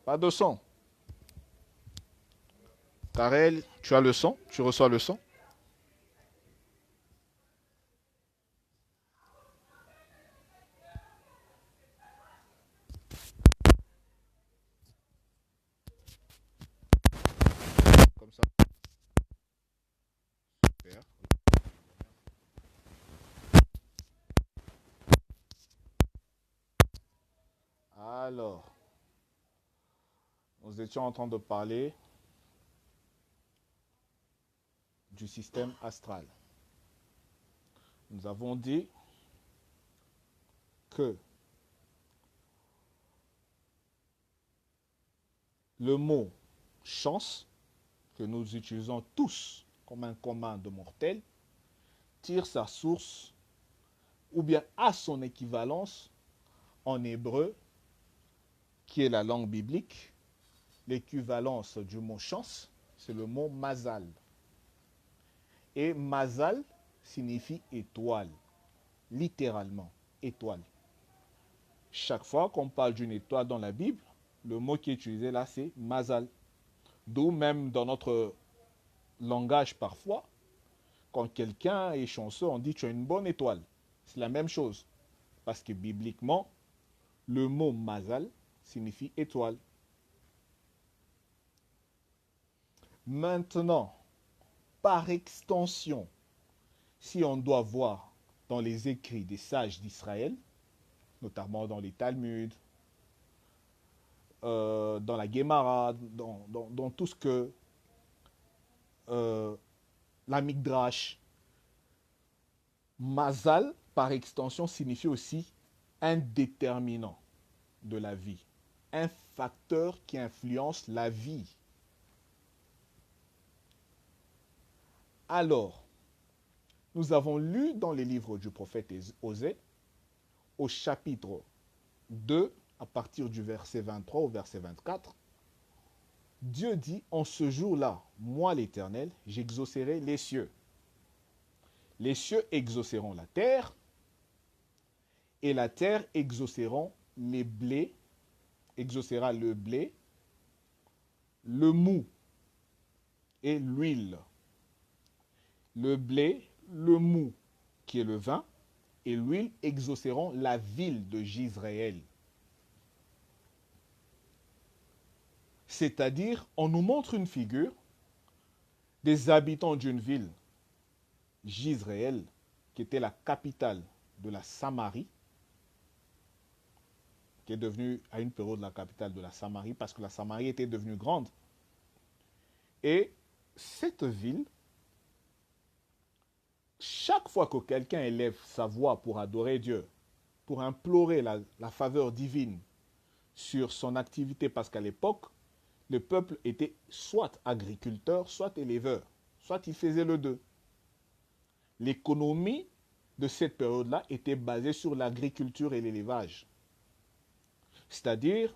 Pas de son. Karel, tu as le son? Tu reçois le son? Comme ça. Super. Alors, nous étions en train de parler du système astral. Nous avons dit que le mot chance, que nous utilisons tous comme un commun de mortels, tire sa source ou bien a son équivalence en hébreu, qui est la langue biblique. L'équivalence du mot chance, c'est le mot mazal. Et mazal signifie étoile, littéralement, étoile. Chaque fois qu'on parle d'une étoile dans la Bible, le mot qui est utilisé là, c'est mazal. D'où même dans notre langage parfois, quand quelqu'un est chanceux, on dit tu as une bonne étoile. C'est la même chose. Parce que bibliquement, le mot mazal signifie étoile. Maintenant, par extension, si on doit voir dans les écrits des sages d'Israël, notamment dans les Talmuds, dans la Guémara, dans tout ce que la Midrash, Mazal, par extension, signifie aussi un déterminant de la vie, un facteur qui influence la vie. Alors, nous avons lu dans les livres du prophète Osée, au chapitre 2, à partir du verset 23 au verset 24, Dieu dit, en ce jour-là, moi l'Éternel, j'exaucerai les cieux. Les cieux exauceront la terre, et la terre exaucera les blés, exaucera le blé, le mou et l'huile. Le blé, le mou, qui est le vin, et l'huile exauceront la ville de Jisraël. C'est-à-dire, on nous montre une figure des habitants d'une ville, Jisraël, qui était la capitale de la Samarie, qui est devenue à une période la capitale de la Samarie, parce que la Samarie était devenue grande. Et cette ville, chaque fois que quelqu'un élève sa voix pour adorer Dieu, pour implorer la faveur divine sur son activité, parce qu'à l'époque, le peuple était soit agriculteur, soit éleveur, soit il faisait le deux. L'économie de cette période-là était basée sur l'agriculture et l'élevage. C'est-à-dire,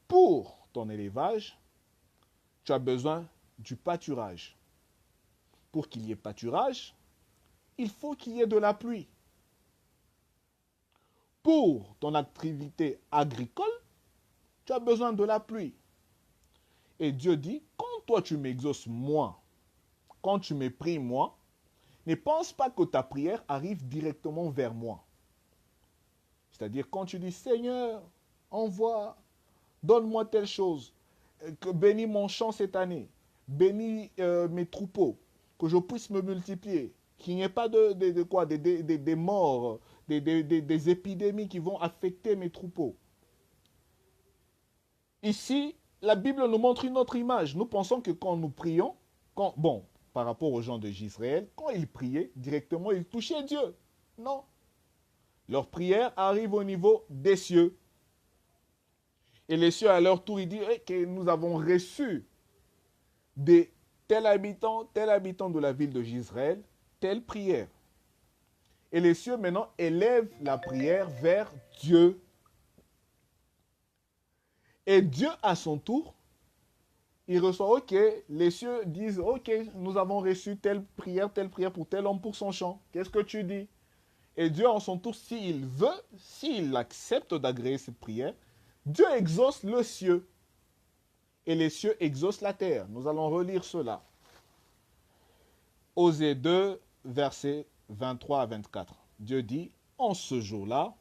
pour ton élevage, tu as besoin du pâturage. Pour qu'il y ait pâturage, il faut qu'il y ait de la pluie. Pour ton activité agricole, tu as besoin de la pluie. Et Dieu dit, quand toi tu m'exauces moi, quand tu me pries moi, ne pense pas que ta prière arrive directement vers moi. C'est-à-dire quand tu dis, Seigneur, envoie, donne-moi telle chose, que bénis mon champ cette année, bénis mes troupeaux, que je puisse me multiplier, qu'il n'y ait pas des morts, des épidémies qui vont affecter mes troupeaux. Ici, la Bible nous montre une autre image. Nous pensons que quand nous prions, par rapport aux gens de Jisraël, quand ils priaient, directement, ils touchaient Dieu. Non. Leur prière arrive au niveau des cieux. Et les cieux, à leur tour, ils disent que nous avons reçu des tel habitant de la ville de Jisraël, telle prière. Et les cieux, maintenant, élèvent la prière vers Dieu. Et Dieu, à son tour, il reçoit, ok, les cieux disent, ok, nous avons reçu telle prière pour tel homme pour son champ. Qu'est-ce que tu dis? Et Dieu, en son tour, s'il veut, s'il accepte d'agréer cette prière, Dieu exauce le cieux. et les cieux exaucent la terre. Nous allons relire cela. Osée 2, versets 23 à 24. Dieu dit, en ce jour-là,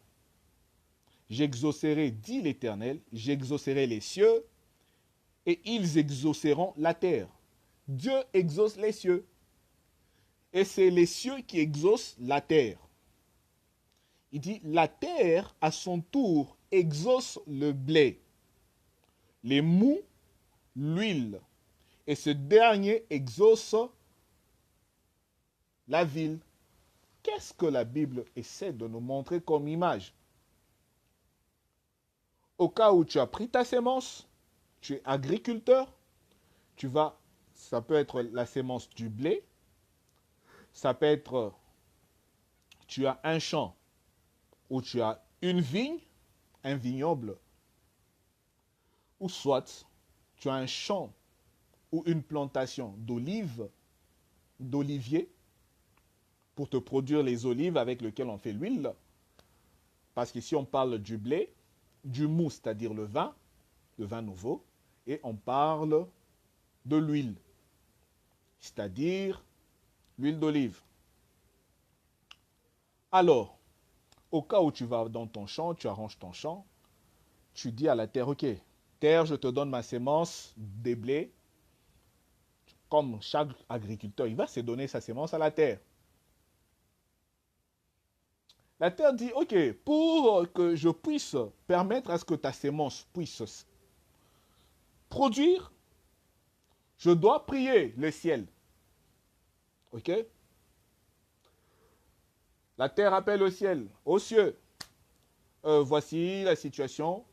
j'exaucerai, dit l'Éternel, j'exaucerai les cieux et ils exauceront la terre. Dieu exauce les cieux et c'est les cieux qui exaucent la terre. Il dit, la terre, à son tour, exauce le blé, les mous, l'huile. Et ce dernier exauce la ville. Qu'est-ce que la Bible essaie de nous montrer comme image? Au cas où tu as pris ta sémence, tu es agriculteur, ça peut être la sémence du blé, ça peut être, tu as un champ où tu as une vigne, un vignoble, ou soit tu as un champ ou une plantation d'oliviers, pour te produire les olives avec lesquelles on fait l'huile. Parce qu'ici on parle du blé, du mou, c'est-à-dire le vin nouveau, et on parle de l'huile, c'est-à-dire l'huile d'olive. Alors, au cas où tu vas dans ton champ, tu arranges ton champ, tu dis à la terre, ok, terre, je te donne ma sémence des blés. Comme chaque agriculteur, il va se donner sa sémence à la terre. La terre dit, ok, pour que je puisse permettre à ce que ta sémence puisse produire, je dois prier le ciel. Ok? La terre appelle au ciel, aux cieux. Voici la situation.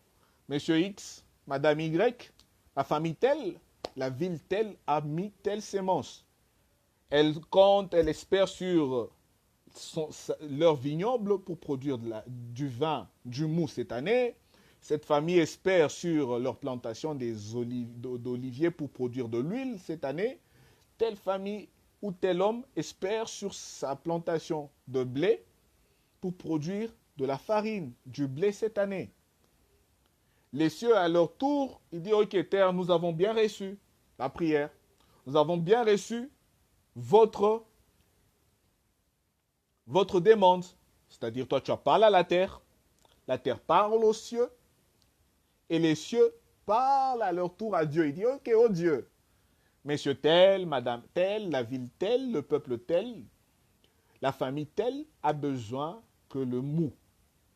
Monsieur X, Madame Y, la famille telle, la ville telle a mis telle sémence. Elle compte, elle espère sur leur vignoble pour produire du vin, du mou cette année. Cette famille espère sur leur plantation d'oliviers pour produire de l'huile cette année. Telle famille ou tel homme espère sur sa plantation de blé pour produire de la farine, du blé cette année. Les cieux, à leur tour, ils disent, ok, terre, nous avons bien reçu la prière. Nous avons bien reçu votre demande. C'est-à-dire, toi, tu as parlé à la terre parle aux cieux, et les cieux parlent à leur tour à Dieu. Il dit, ok, oh Dieu, monsieur tel, madame tel, la ville telle, le peuple tel, la famille telle a besoin que le mou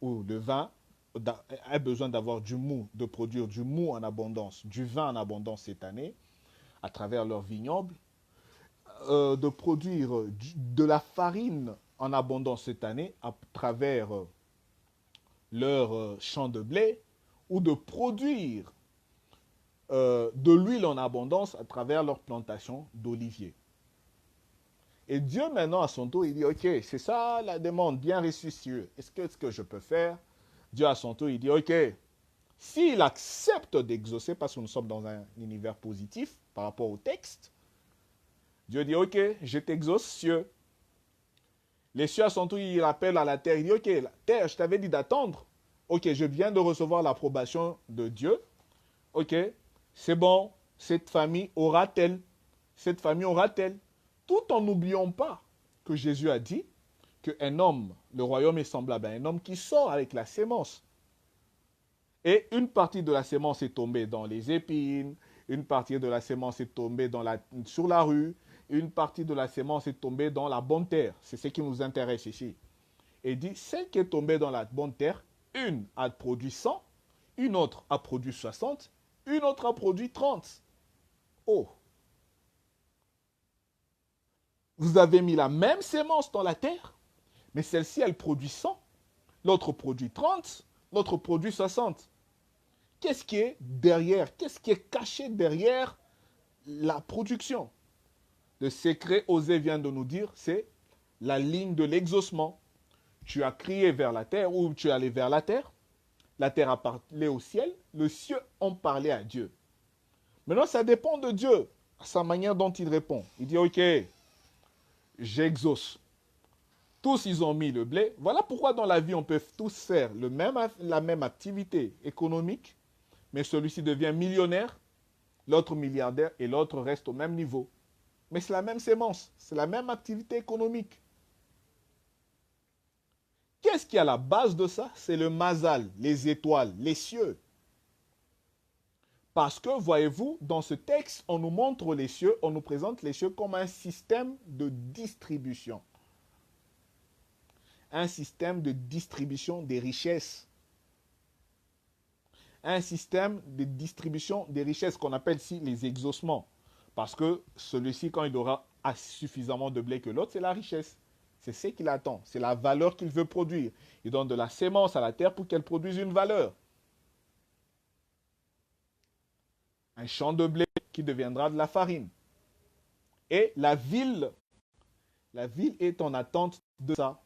ou le vin a besoin d'avoir du mou, de produire du mou en abondance, du vin en abondance cette année, à travers leur vignoble, de produire de la farine en abondance cette année à travers leur champ de blé, ou de produire de l'huile en abondance à travers leur plantation d'oliviers. Et Dieu maintenant à son tour, il dit, ok, c'est ça la demande, bien reçue, Dieu. Est-ce que je peux faire? Dieu à son tour, il dit, ok, s'il accepte d'exaucer, parce que nous sommes dans un univers positif par rapport au texte, Dieu dit, ok, je t'exauce, cieux. Les cieux à son tour, il appelle à la terre, il dit, ok, la terre, je t'avais dit d'attendre. Ok, je viens de recevoir l'approbation de Dieu. Ok, c'est bon, cette famille aura-t-elle? Cette famille aura-t-elle? Tout en n'oubliant pas que Jésus a dit qu'un homme, le royaume est semblable à un homme qui sort avec la sémence. Et une partie de la sémence est tombée dans les épines, une partie de la sémence est tombée sur la rue, une partie de la sémence est tombée dans la bonne terre. C'est ce qui nous intéresse ici. Et dit, celle qui est tombée dans la bonne terre, une a produit 100, une autre a produit 60, une autre a produit 30. Oh! Vous avez mis la même sémence dans la terre, mais celle-ci, elle produit 100, l'autre produit 30, l'autre produit 60. Qu'est-ce qui est derrière? Qu'est-ce qui est caché derrière la production? Le secret, Osée vient de nous dire, c'est la ligne de l'exaucement. Tu as crié vers la terre, ou tu es allé vers la terre a parlé au ciel, le ciel ont parlé à Dieu. Maintenant, ça dépend de Dieu, sa manière dont il répond. Il dit, ok, j'exauce. Tous, ils ont mis le blé. Voilà pourquoi dans la vie, on peut tous faire la même activité économique, mais celui-ci devient millionnaire, l'autre milliardaire et l'autre reste au même niveau. Mais c'est la même sémence, c'est la même activité économique. Qu'est-ce qui est à la base de ça? C'est le mazal, les étoiles, les cieux. Parce que, voyez-vous, dans ce texte, on nous montre les cieux, on nous présente les cieux comme un système de distribution. Un système de distribution des richesses. Un système de distribution des richesses qu'on appelle ici les exaucements. Parce que celui-ci, quand il aura suffisamment de blé que l'autre, c'est la richesse. C'est ce qu'il attend. C'est la valeur qu'il veut produire. Il donne de la sémence à la terre pour qu'elle produise une valeur. Un champ de blé qui deviendra de la farine. Et la ville est en attente de ça.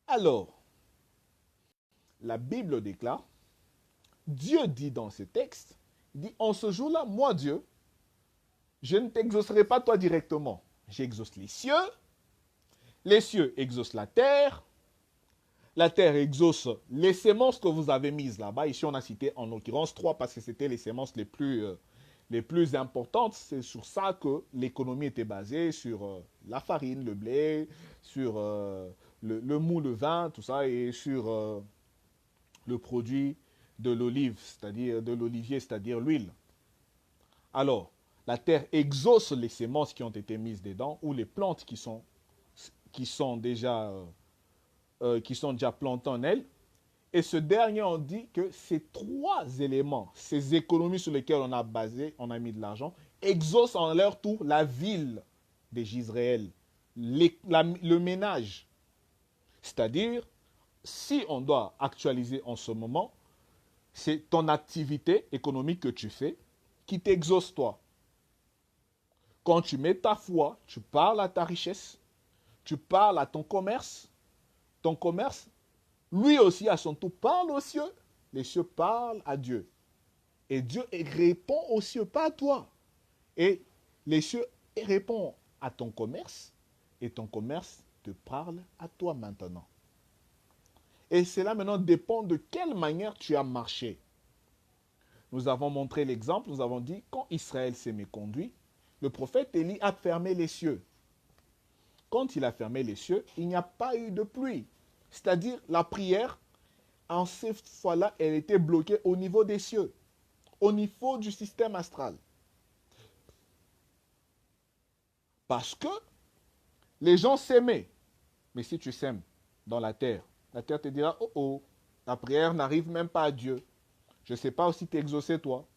Alors, la Bible déclare, Dieu dit dans ce texte, il dit, en ce jour-là, moi Dieu, je ne t'exaucerai pas toi directement. J'exauce les cieux exaucent la terre exauce les sémences que vous avez mises là-bas. Ici, on a cité en l'occurrence 3 parce que c'était les sémences les plus importantes. C'est sur ça que l'économie était basée, sur la farine, le blé, sur le mou, le vin, tout ça, et sur le produit de l'olive, c'est-à-dire de l'olivier, c'est-à-dire l'huile. Alors, la terre exauce les sémences qui ont été mises dedans ou les plantes qui sont déjà plantées en elles. Et ce dernier, on dit que ces 3 éléments, ces économies sur lesquelles on a mis de l'argent, exaucent en leur tour la ville d'Israël, le ménage. C'est-à-dire, si on doit actualiser en ce moment, c'est ton activité économique que tu fais qui t'exauce toi. Quand tu mets ta foi, tu parles à ta richesse, tu parles à ton commerce, lui aussi à son tour parle aux cieux, les cieux parlent à Dieu. Et Dieu répond aux cieux, pas à toi. Et les cieux répondent à ton commerce, et ton commerce te parle à toi maintenant. Et cela maintenant dépend de quelle manière tu as marché. Nous avons montré l'exemple, nous avons dit, quand Israël s'est méconduit, le prophète Élie a fermé les cieux. Quand il a fermé les cieux, il n'y a pas eu de pluie. C'est-à-dire, la prière, en cette fois-là, elle était bloquée au niveau des cieux, au niveau du système astral. Parce que les gens s'aimaient. Mais si tu sèmes dans la terre te dira, oh oh, la prière n'arrive même pas à Dieu. Je ne sais pas aussi t'exaucer toi.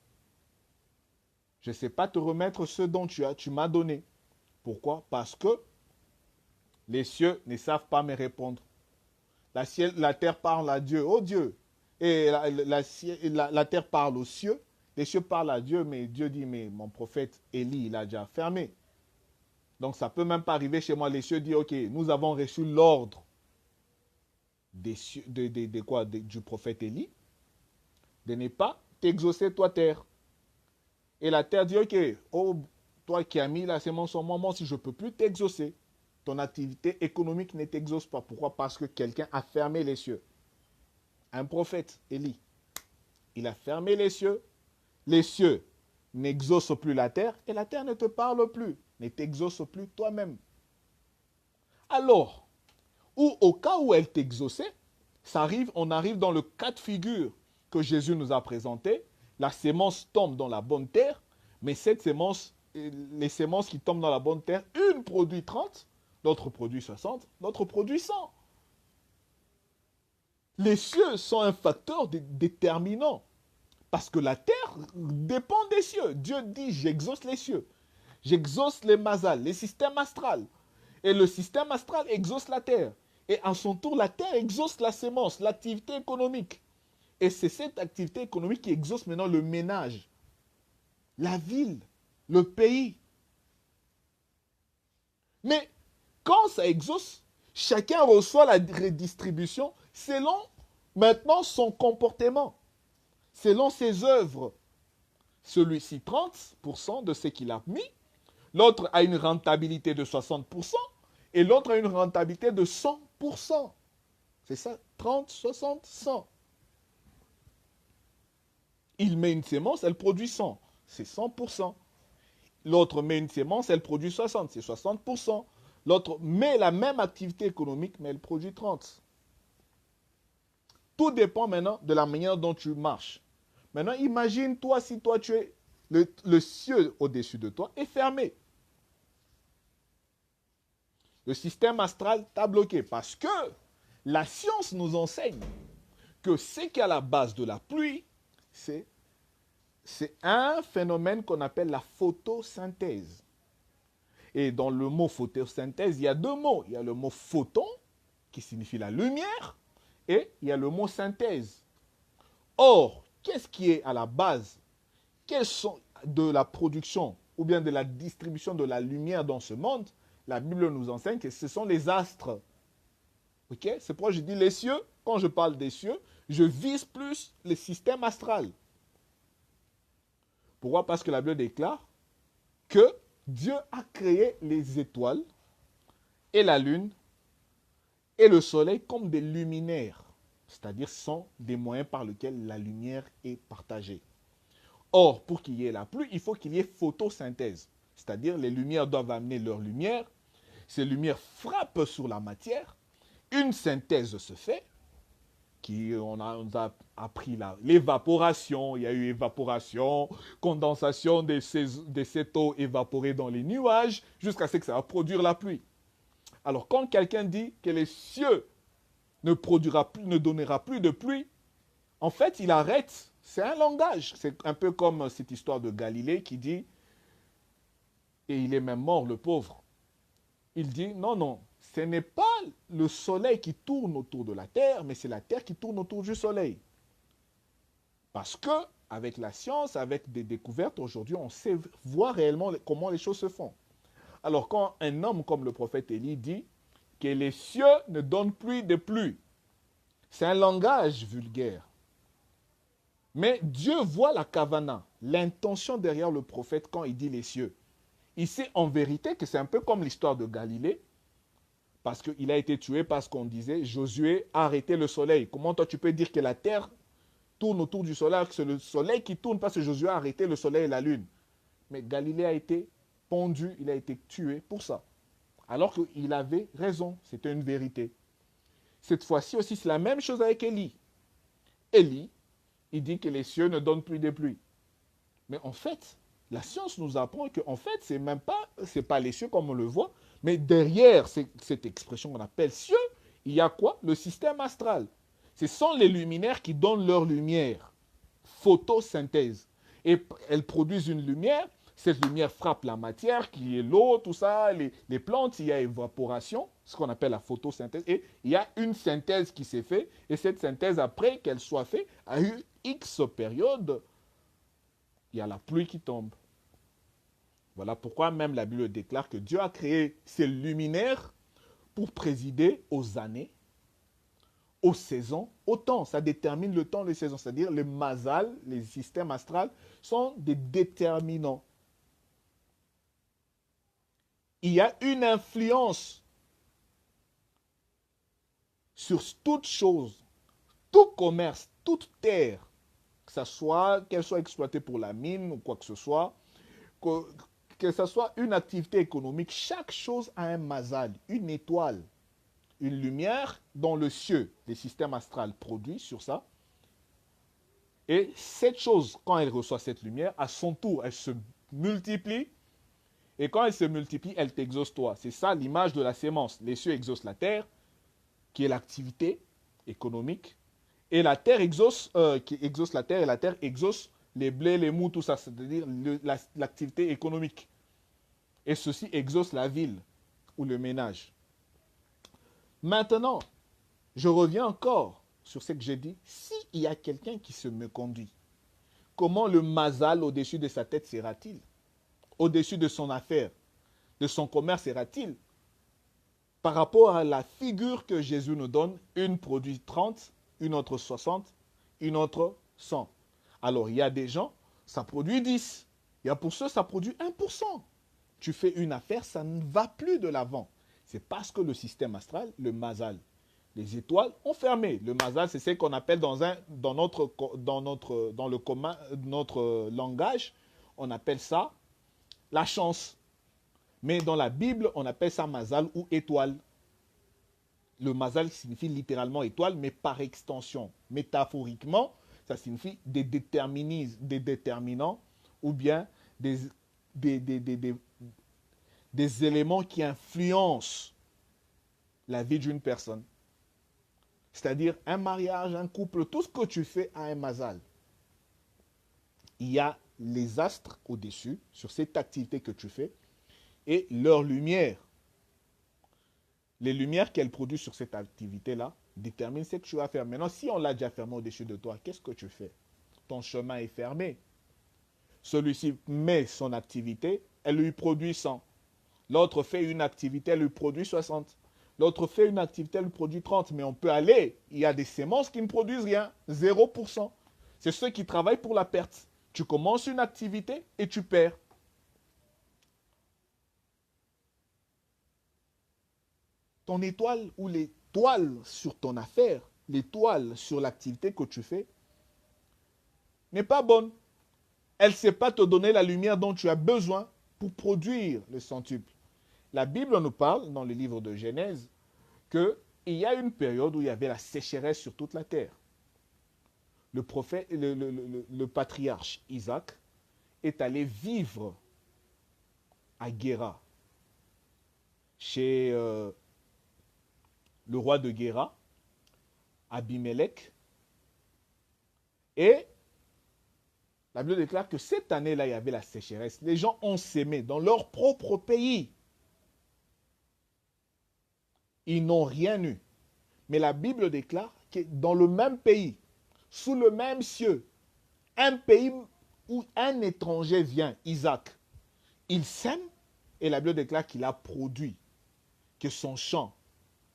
Je ne sais pas te remettre ce dont tu m'as donné. Pourquoi? Parce que les cieux ne savent pas me répondre. La terre parle à Dieu, oh Dieu. Et la terre parle aux cieux. Les cieux parlent à Dieu, mais Dieu dit, mais mon prophète Élie, il a déjà fermé. Donc ça ne peut même pas arriver chez moi. Les cieux disent, ok, nous avons reçu l'ordre du prophète Élie de ne pas t'exaucer, toi, terre. Et la terre dit, ok, oh, toi qui as mis la sémence en moi, si je ne peux plus t'exaucer, ton activité économique ne t'exauce pas. Pourquoi? Parce que quelqu'un a fermé les cieux. Un prophète, Élie, il a fermé les cieux n'exaucent plus la terre, et la terre ne te parle plus, ne t'exauce plus toi-même. Alors, ou au cas où elle t'exauçait, on arrive dans le cas de figure que Jésus nous a présenté. La sémence tombe dans la bonne terre, mais les sémences qui tombent dans la bonne terre, une produit 30, l'autre produit 60, l'autre produit 100. Les cieux sont un facteur déterminant, parce que la terre dépend des cieux. Dieu dit, j'exauce les cieux, j'exauce les mazals, les systèmes astrales. Et le système astral exauce la terre. Et en son tour, la terre exauce la sémence, l'activité économique. Et c'est cette activité économique qui exauce maintenant le ménage, la ville, le pays. Mais quand ça exauce, chacun reçoit la redistribution selon maintenant son comportement, selon ses œuvres. Celui-ci 30% de ce qu'il a mis, l'autre a une rentabilité de 60% et l'autre a une rentabilité de 100%. C'est ça, 30, 60, 100. Il met une sémence, elle produit 100. C'est 100%. L'autre met une sémence, elle produit 60. C'est 60%. L'autre met la même activité économique, mais elle produit 30. Tout dépend maintenant de la manière dont tu marches. Maintenant, imagine-toi si toi, tu es le ciel au-dessus de toi est fermé. Le système astral t'a bloqué parce que la science nous enseigne que ce qui est à la base de la pluie, c'est un phénomène qu'on appelle la photosynthèse. Et dans le mot photosynthèse, il y a deux mots. Il y a le mot photon, qui signifie la lumière, et il y a le mot synthèse. Or, qu'est-ce qui est à la base? Quelles sont de la production ou bien de la distribution de la lumière dans ce monde? La Bible nous enseigne que ce sont les astres. Ok? C'est pourquoi je dis les cieux. Quand je parle des cieux, je vise plus le système astral. Pourquoi? Parce que la Bible déclare que Dieu a créé les étoiles et la lune et le soleil comme des luminaires. C'est-à-dire sont des moyens par lesquels la lumière est partagée. Or, pour qu'il y ait la pluie, il faut qu'il y ait photosynthèse. C'est-à-dire les lumières doivent amener leur lumière. Ces lumières frappent sur la matière. Une synthèse se fait. On a appris l'évaporation. Il y a eu évaporation, condensation de cette eau évaporée dans les nuages jusqu'à ce que ça va produire la pluie. Alors, quand quelqu'un dit que les cieux ne donnera plus de pluie, en fait, il arrête. C'est un langage. C'est un peu comme cette histoire de Galilée qui dit, et il est même mort, le pauvre. Il dit, non, non, ce n'est pas le soleil qui tourne autour de la Terre, mais c'est la Terre qui tourne autour du soleil. Parce que, avec la science, avec des découvertes, aujourd'hui, on sait voir réellement comment les choses se font. Alors, quand un homme comme le prophète Élie dit que les cieux ne donnent plus de pluie, c'est un langage vulgaire. Mais Dieu voit la kavana, l'intention derrière le prophète quand il dit les cieux. Il sait en vérité que c'est un peu comme l'histoire de Galilée, parce qu'il a été tué parce qu'on disait Josué a arrêté le soleil. Comment toi tu peux dire que la terre tourne autour du soleil, que c'est le soleil qui tourne parce que Josué a arrêté le soleil et la lune? Mais Galilée a été pendu, il a été tué pour ça. Alors qu'il avait raison, c'était une vérité. Cette fois-ci aussi, c'est la même chose avec Élie. Élie, il dit que les cieux ne donnent plus de pluie. Mais en fait, la science nous apprend que en fait, c'est pas les cieux comme on le voit, mais derrière cette expression qu'on appelle cieux, il y a quoi? Le système astral. Ce sont les luminaires qui donnent leur lumière. Photosynthèse. Et elles produisent une lumière. Cette lumière frappe la matière, qui est l'eau, tout ça, les plantes, il y a évaporation, ce qu'on appelle la photosynthèse, et il y a une synthèse qui s'est faite, et cette synthèse, après qu'elle soit faite, a eu X période, il y a la pluie qui tombe. Voilà pourquoi même la Bible déclare que Dieu a créé ces luminaires pour présider aux années, aux saisons, au temps. Ça détermine le temps, les saisons. C'est-à-dire les mazals, les systèmes astrales, sont des déterminants. Il y a une influence sur toute chose, tout commerce, toute terre, qu'elle soit exploitée pour la mine ou quoi que ce soit, que ce soit une activité économique, chaque chose a un mazal, une étoile, une lumière dans le ciel, les systèmes astrales produits sur ça. Et cette chose, quand elle reçoit cette lumière, à son tour, elle se multiplie. Et quand elle se multiplie, elle t'exauce toi. C'est ça l'image de la sémence. Les cieux exaucent la terre, qui est l'activité économique. Et la terre qui exauce la terre, et la terre exauce les blés, les mous, tout ça, c'est-à-dire l'activité économique. Et ceci exauce la ville ou le ménage. Maintenant, je reviens encore sur ce que j'ai dit. S'il y a quelqu'un qui se me conduit, comment le mazal au-dessus de sa tête sera-t-il? Au-dessus de son affaire, de son commerce sera-t-il? Par rapport à la figure que Jésus nous donne, une produit 30, une autre 60, une autre 100. Alors, il y a des gens, ça produit 10. Il y a pour ceux, ça produit 1%. Tu fais une affaire, ça ne va plus de l'avant. C'est parce que le système astral, le mazal, Les étoiles ont fermé. Le mazal, c'est ce qu'on appelle dans notre langage, on appelle ça la chance. Mais dans la Bible, on appelle ça mazal ou étoile. Le mazal signifie littéralement étoile, mais par extension. Métaphoriquement, ça signifie des déterminants ou bien des, des, des, des, des, des éléments qui influencent la vie d'une personne. C'est-à-dire un mariage, un couple, tout ce que tu fais a un mazal. Il y a les astres au-dessus, sur cette activité que tu fais, et leur lumière. Les lumières qu'elles produisent sur cette activité-là déterminent ce que tu vas faire. Maintenant, si on l'a déjà fermé au-dessus de toi, qu'est-ce que tu fais? Ton chemin est fermé. Celui-ci met son activité, elle lui produit 100. L'autre fait une activité, elle lui produit 60. L'autre fait une activité, elle lui produit 30. Mais on peut aller, il y a des semences qui ne produisent rien, 0%. C'est ceux qui travaillent pour la perte. Tu commences une activité et tu perds. Ton étoile ou l'étoile sur ton affaire, l'étoile sur l'activité que tu fais, n'est pas bonne. Elle ne sait pas te donner la lumière dont tu as besoin pour produire le centuple. La Bible nous parle, dans le livre de Genèse, qu'il y a une période où il y avait la sécheresse sur toute la terre. Le patriarche Isaac est allé vivre à Guéra, chez le roi de Guéra, Abimelech. Et la Bible déclare que cette année-là, il y avait la sécheresse. Les gens ont sémé dans leur propre pays. Ils n'ont rien eu. Mais la Bible déclare que dans le même pays, sous le même cieux, un pays où un étranger vient, Isaac, il sème et la Bible déclare qu'il a produit, que son champ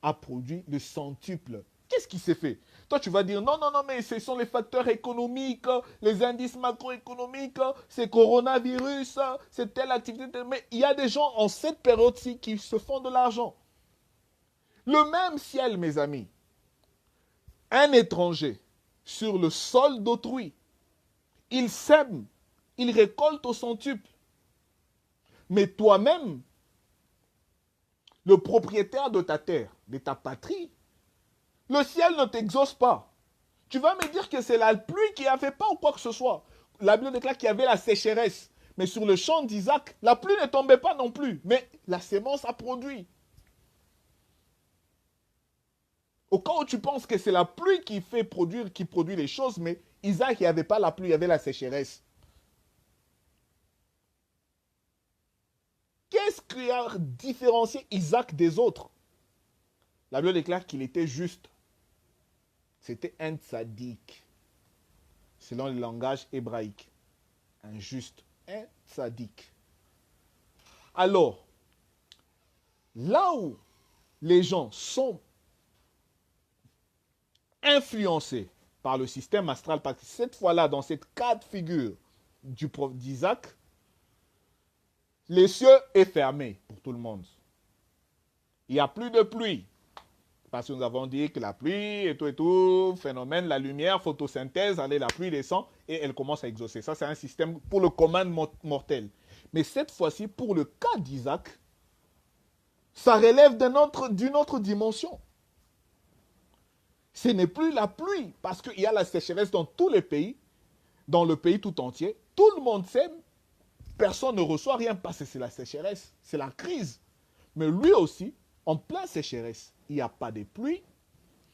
a produit le centuple. Qu'est-ce qui s'est fait? Toi, tu vas dire, non, non, non, mais ce sont les facteurs économiques, les indices macroéconomiques, c'est coronavirus, c'est telle activité. Mais il y a des gens en cette période-ci qui se font de l'argent. Le même ciel, mes amis, un étranger sur le sol d'autrui, il sème, il récolte au centuple. Mais toi-même, le propriétaire de ta terre, de ta patrie, le ciel ne t'exauce pas. Tu vas me dire que c'est la pluie qui a fait pas ou quoi que ce soit. La Bible déclare qu'il y avait la sécheresse. Mais sur le champ d'Isaac, la pluie ne tombait pas non plus. Mais la sémence a produit. Au cas où tu penses que c'est la pluie qui fait produire, qui produit les choses, mais Isaac, il n'y avait pas la pluie, il y avait la sécheresse. Qu'est-ce qui a différencié Isaac des autres? La Bible déclare qu'il était juste. C'était un tzaddik, selon le langage hébraïque. Un juste, un tzaddik. Alors, là où les gens sont influencés par le système astral, parce que cette fois-là, dans cette cas de figure d'Isaac, les cieux est fermé pour tout le monde. Il n'y a plus de pluie. Parce que nous avons dit que la pluie et tout, phénomène, la lumière, photosynthèse, allez, la pluie descend et elle commence à exaucer. Ça, c'est un système pour le commun mortel. Mais cette fois-ci, pour le cas d'Isaac, ça relève d'une autre dimension. Ce n'est plus la pluie, parce qu'il y a la sécheresse dans tous les pays, dans le pays tout entier. Tout le monde sème, personne ne reçoit rien parce que c'est la sécheresse, c'est la crise. Mais lui aussi, en plein sécheresse, il n'y a pas de pluie,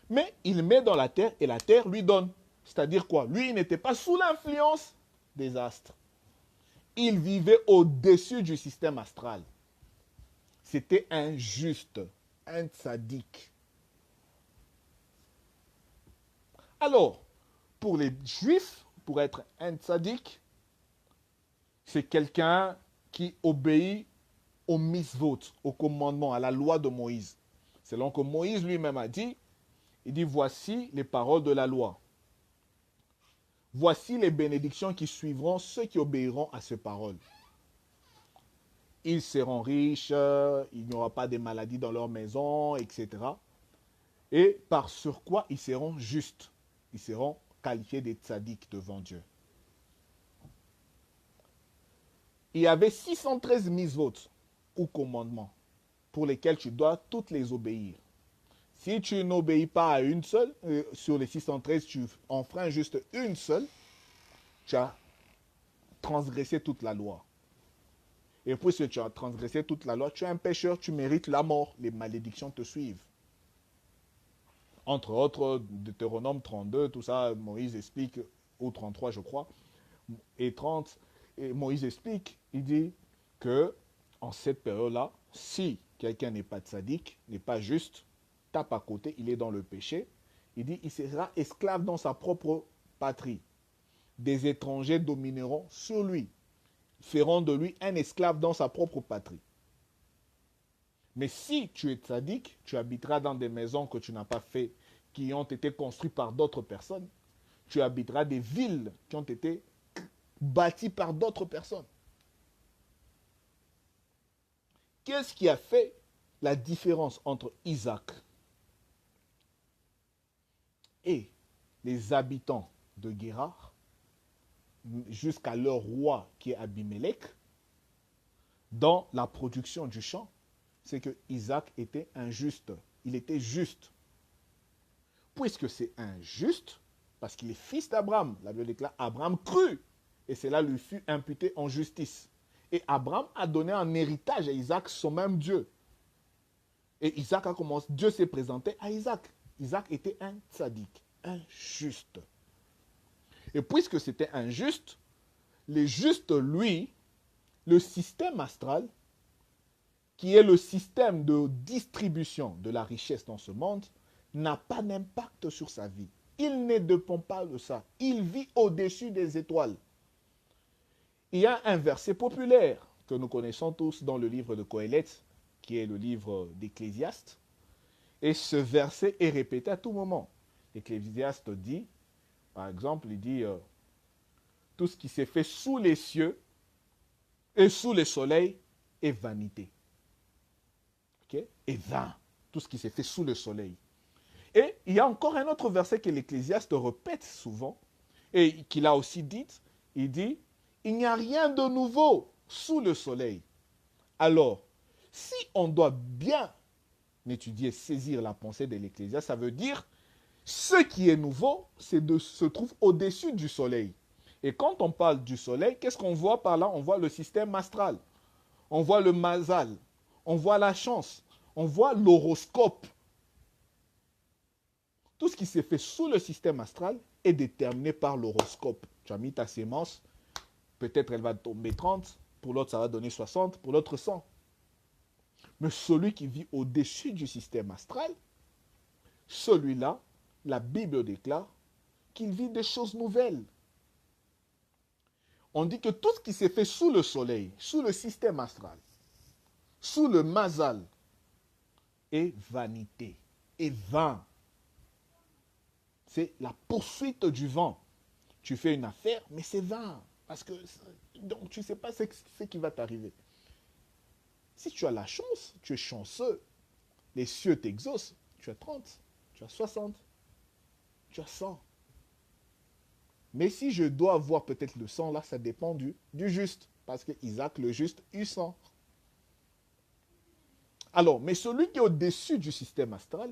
mais il met dans la terre et la terre lui donne. C'est-à-dire quoi? Lui, il n'était pas sous l'influence des astres. Il vivait au-dessus du système astral. C'était un juste, un tzaddik. Alors, pour les juifs, pour être un tzaddik, c'est quelqu'un qui obéit aux mitzvot, aux commandements, à la loi de Moïse. Selon que Moïse lui-même a dit, il dit, voici les paroles de la loi. Voici les bénédictions qui suivront ceux qui obéiront à ces paroles. Ils seront riches, il n'y aura pas de maladies dans leur maison, etc. Et par sur quoi ils seront justes. Ils seront qualifiés des tzaddik devant Dieu. Il y avait 613 mitzvot ou commandements pour lesquels tu dois toutes les obéir. Si tu n'obéis pas à une seule, sur les 613, tu enfreins juste une seule, tu as transgressé toute la loi. Et puisque tu as transgressé toute la loi, tu es un pécheur, tu mérites la mort. Les malédictions te suivent. Entre autres, Deutéronome 32, tout ça, Moïse explique, ou 33 je crois, et 30, et Moïse explique, il dit que en cette période-là, si quelqu'un n'est pas tzaddik, n'est pas juste, tape à côté, il est dans le péché, il dit il sera esclave dans sa propre patrie. Des étrangers domineront sur lui, feront de lui un esclave dans sa propre patrie. Mais si tu es tzaddik, tu habiteras dans des maisons que tu n'as pas fait, qui ont été construites par d'autres personnes. Tu habiteras des villes qui ont été bâties par d'autres personnes. Qu'est-ce qui a fait la différence entre Isaac et les habitants de Guérar jusqu'à leur roi qui est Abimelech dans la production du champ? C'est que Isaac était injuste. Il était juste. Puisque c'est injuste, parce qu'il est fils d'Abraham, la Bible déclare Abraham crut, et cela lui fut imputé en justice. Et Abraham a donné en héritage à Isaac son même Dieu. Et Isaac a commencé, Dieu s'est présenté à Isaac. Isaac était un tzaddik, injuste. Et puisque c'était injuste, les justes, lui, le système astral, qui est le système de distribution de la richesse dans ce monde, n'a pas d'impact sur sa vie. Il ne dépend pas de ça. Il vit au-dessus des étoiles. Il y a un verset populaire que nous connaissons tous dans le livre de Qoéleth, qui est le livre d'Ecclésiaste. Et ce verset est répété à tout moment. L'Ecclésiaste dit, par exemple, il dit tout ce qui s'est fait sous les cieux et sous le soleil est vanité. Okay? Et vain. Tout ce qui s'est fait sous le soleil. Et il y a encore un autre verset que l'Ecclésiaste répète souvent et qu'il a aussi dit. Il dit, il n'y a rien de nouveau sous le soleil. Alors, si on doit bien étudier, saisir la pensée de l'Ecclésiaste, ça veut dire ce qui est nouveau, se trouve au-dessus du soleil. Et quand on parle du soleil, qu'est-ce qu'on voit par là? On voit le système astral, on voit le mazal, on voit la chance, on voit l'horoscope. Tout ce qui s'est fait sous le système astral est déterminé par l'horoscope. Tu as mis ta sémence, peut-être elle va tomber 30, pour l'autre ça va donner 60, pour l'autre 100. Mais celui qui vit au-dessus du système astral, celui-là, la Bible déclare qu'il vit des choses nouvelles. On dit que tout ce qui s'est fait sous le soleil, sous le système astral, sous le mazal, est vanité, est vain. C'est la poursuite du vent. Tu fais une affaire, mais c'est vain. Parce que donc, tu ne sais pas ce qui va t'arriver. Si tu as la chance, tu es chanceux. Les cieux t'exaucent. Tu as 30, tu as 60, tu as 100. Mais si je dois avoir peut-être le 100, là, ça dépend du juste. Parce que Isaac, le juste, eut 100. Alors, mais celui qui est au-dessus du système astral,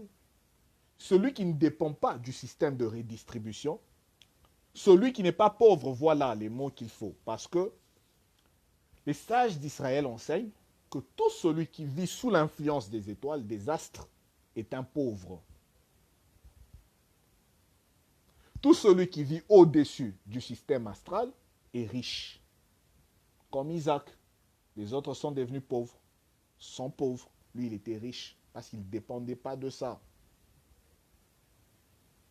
celui qui ne dépend pas du système de redistribution, celui qui n'est pas pauvre, voilà les mots qu'il faut. Parce que les sages d'Israël enseignent que tout celui qui vit sous l'influence des étoiles, des astres, est un pauvre. Tout celui qui vit au-dessus du système astral est riche. Comme Isaac, les autres sont devenus pauvres, sont pauvres. Lui, il était riche parce qu'il ne dépendait pas de ça.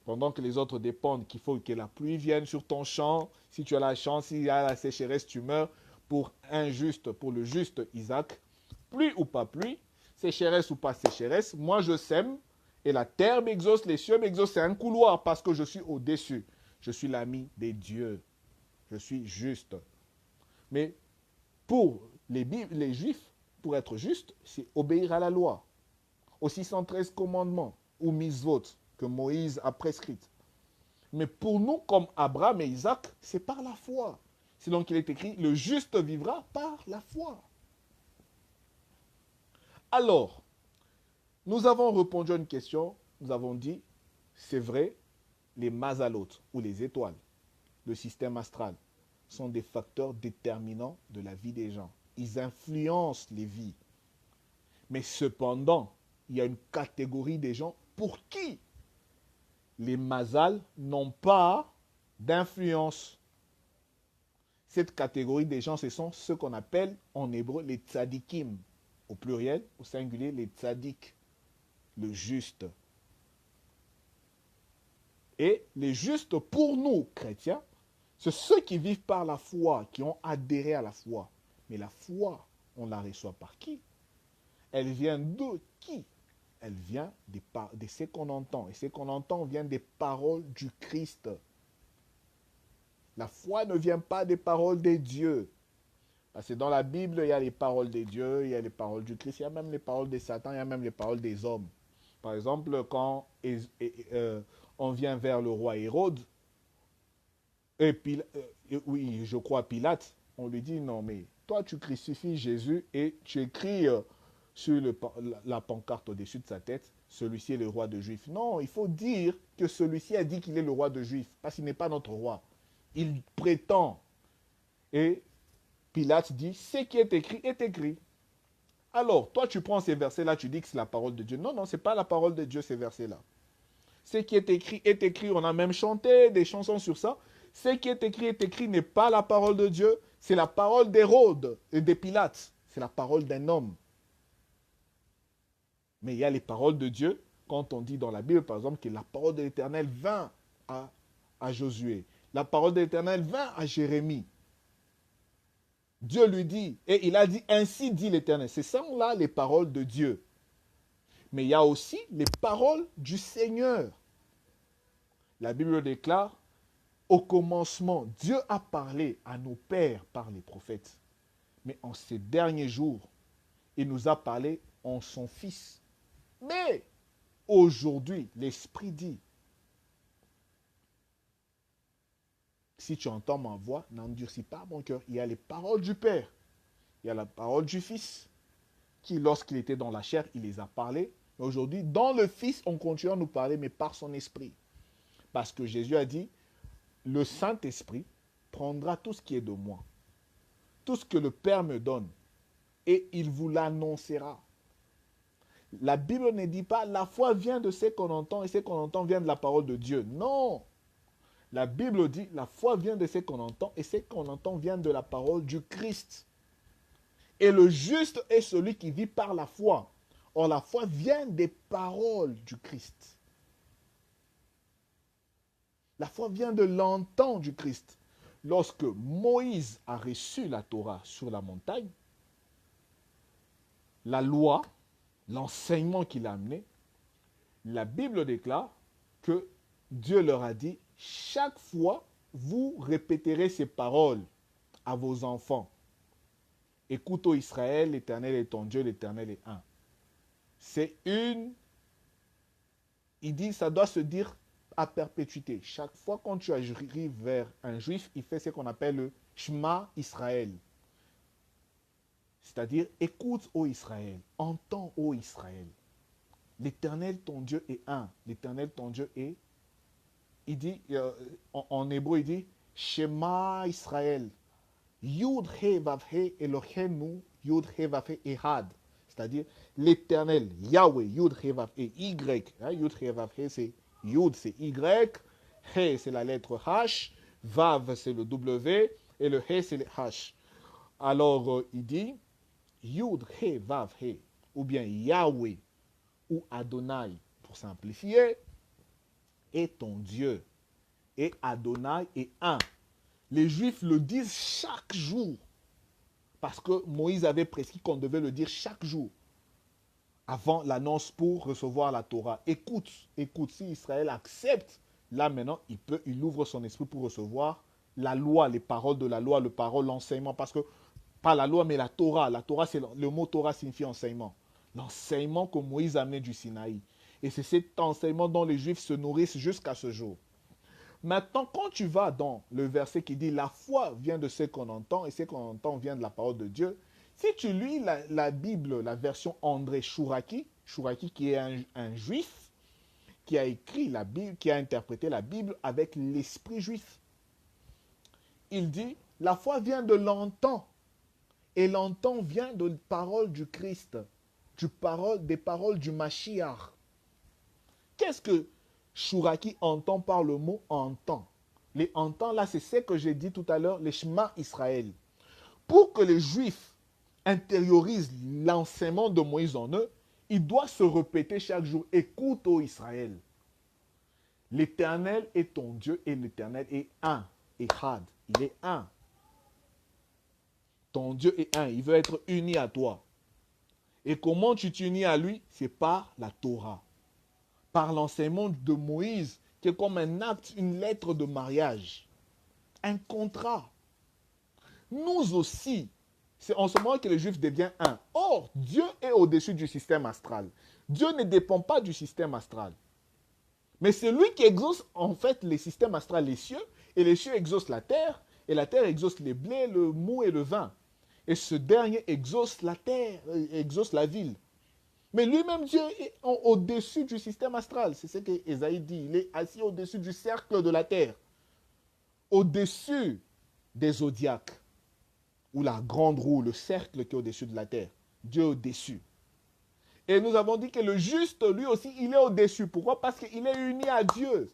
Pendant que les autres dépendent qu'il faut que la pluie vienne sur ton champ. Si tu as la chance, s'il y a la sécheresse, tu meurs. Pour le juste Isaac, pluie ou pas pluie, sécheresse ou pas sécheresse, moi je sème et la terre m'exauce, les cieux m'exaucent. C'est un couloir parce que je suis au-dessus. Je suis l'ami des dieux. Je suis juste. Mais pour les Juifs, pour être juste, c'est obéir à la loi, aux 613 commandements. ou mitzvot que Moïse a prescrites. Mais pour nous, comme Abraham et Isaac, c'est par la foi. C'est donc qu'il est écrit, le juste vivra par la foi. Alors, nous avons répondu à une question, nous avons dit, c'est vrai, les mazalotes ou les étoiles, le système astral, sont des facteurs déterminants de la vie des gens. Ils influencent les vies. Mais cependant, il y a une catégorie des gens pour qui les mazals n'ont pas d'influence. Cette catégorie des gens, ce sont ceux qu'on appelle en hébreu les tzadikim, au pluriel, au singulier, les tzadik, le juste. Et les justes, pour nous, chrétiens, c'est ceux qui vivent par la foi, qui ont adhéré à la foi. Mais la foi, on la reçoit par qui? Elle vient de qui? Elle vient de ce qu'on entend. Et ce qu'on entend vient des paroles du Christ. La foi ne vient pas des paroles des dieux. Parce que dans la Bible, il y a les paroles des dieux, il y a les paroles du Christ, il y a même les paroles de Satan, il y a même les paroles des hommes. Par exemple, quand on vient vers le roi Hérode, oui, je crois Pilate, on lui dit, non mais toi tu crucifies Jésus et tu écris sur la pancarte au-dessus de sa tête, celui-ci est le roi de Juifs. Non, il faut dire que celui-ci a dit qu'il est le roi de Juifs, parce qu'il n'est pas notre roi. Il prétend. Et Pilate dit, ce qui est écrit est écrit. Alors, toi tu prends ces versets-là, tu dis que c'est la parole de Dieu. Non, non, ce n'est pas la parole de Dieu, ces versets-là. Ce qui est écrit, on a même chanté des chansons sur ça. Ce qui est écrit n'est pas la parole de Dieu, c'est la parole d'Hérode et de Pilate. C'est la parole d'un homme. Mais il y a les paroles de Dieu, quand on dit dans la Bible, par exemple, que la parole de l'Éternel vint à Josué. La parole de l'Éternel vint à Jérémie. Dieu lui dit, et il a dit, ainsi dit l'Éternel. C'est ça là les paroles de Dieu. Mais il y a aussi les paroles du Seigneur. La Bible déclare, au commencement, Dieu a parlé à nos pères par les prophètes. Mais en ces derniers jours, il nous a parlé en son Fils. Mais aujourd'hui, l'Esprit dit, si tu entends ma voix, n'endurcis pas mon cœur. Il y a les paroles du Père, il y a la parole du Fils, qui lorsqu'il était dans la chair, il les a parlé. Aujourd'hui, dans le Fils, on continue à nous parler, mais par son Esprit. Parce que Jésus a dit, le Saint-Esprit prendra tout ce qui est de moi, tout ce que le Père me donne, et il vous l'annoncera. La Bible ne dit pas, la foi vient de ce qu'on entend, et ce qu'on entend vient de la parole de Dieu. Non! La Bible dit, la foi vient de ce qu'on entend, et ce qu'on entend vient de la parole du Christ. Et le juste est celui qui vit par la foi. Or, la foi vient des paroles du Christ. La foi vient de l'entendre du Christ. Lorsque Moïse a reçu la Torah sur la montagne, la loi, l'enseignement qu'il a amené, la Bible déclare que Dieu leur a dit, chaque fois, vous répéterez ces paroles à vos enfants. Écoute, ô Israël, l'Éternel est ton Dieu, l'Éternel est un. C'est une... Il dit, ça doit se dire à perpétuité. Chaque fois quand tu arrives vers un juif, il fait ce qu'on appelle le Shema Israël. C'est-à-dire, écoute, ô Israël, entends, ô Israël. L'Éternel, ton Dieu, est un. L'Éternel, ton Dieu, est... Il dit, en hébreu, il dit, Shema Israël. Yud He Vav He Elohenu Yud He Vav He Ehad. C'est-à-dire, l'Éternel, Yahweh, Yud He Vav He, Y. Hein, Yud He Vav He, c'est Yud, c'est Y. He, c'est la lettre H. Vav, c'est le W. Et le He, c'est le H. Alors, il dit, Yud He Vav He, ou bien Yahweh, ou Adonai, pour simplifier, est ton Dieu. Et Adonai est un. Les Juifs le disent chaque jour. Parce que Moïse avait prescrit qu'on devait le dire chaque jour. Avant l'annonce pour recevoir la Torah. Écoute, écoute, si Israël accepte, là maintenant, il ouvre son esprit pour recevoir la loi, les paroles de la loi, le parole, l'enseignement. Parce que, pas la loi, mais la Torah. La Torah, le mot Torah signifie enseignement. L'enseignement que Moïse a amené du Sinaï. Et c'est cet enseignement dont les Juifs se nourrissent jusqu'à ce jour. Maintenant, quand tu vas dans le verset qui dit « La foi vient de ce qu'on entend et ce qu'on entend vient de la parole de Dieu », si tu lis la Bible, la version André Chouraki, Chouraki qui est un juif, qui a écrit la Bible, qui a interprété la Bible avec l'esprit juif. Il dit, la foi vient de l'entend, et l'entend vient de la parole du Christ, des paroles du Mashiach. Qu'est-ce que Chouraki entend par le mot entend? Les entend, là, c'est ce que j'ai dit tout à l'heure, les Shema Israël. Pour que les Juifs intériorisent l'enseignement de Moïse en eux, il doit se répéter chaque jour, écoute, ô Israël, l'Éternel est ton Dieu et l'Éternel est un, Echad, il est un. Ton Dieu est un, il veut être uni à toi. Et comment tu t'unis à lui? C'est par la Torah, par l'enseignement de Moïse, qui est comme un acte, une lettre de mariage, un contrat. Nous aussi, c'est en ce moment que le juif devient un. Or, Dieu est au-dessus du système astral. Dieu ne dépend pas du système astral. Mais c'est lui qui exauce en fait les systèmes astrales, les cieux, et les cieux exaucent la terre, et la terre exauce les blés, le mou et le vin. Et ce dernier exauce la terre, exauce la ville. Mais lui-même, Dieu est au-dessus du système astral. C'est ce qu'Ésaïe dit. Il est assis au-dessus du cercle de la terre. Au-dessus des zodiaques. Ou la grande roue, le cercle qui est au-dessus de la terre. Dieu est au-dessus. Et nous avons dit que le juste, lui aussi, il est au-dessus. Pourquoi? Parce qu'il est uni à Dieu.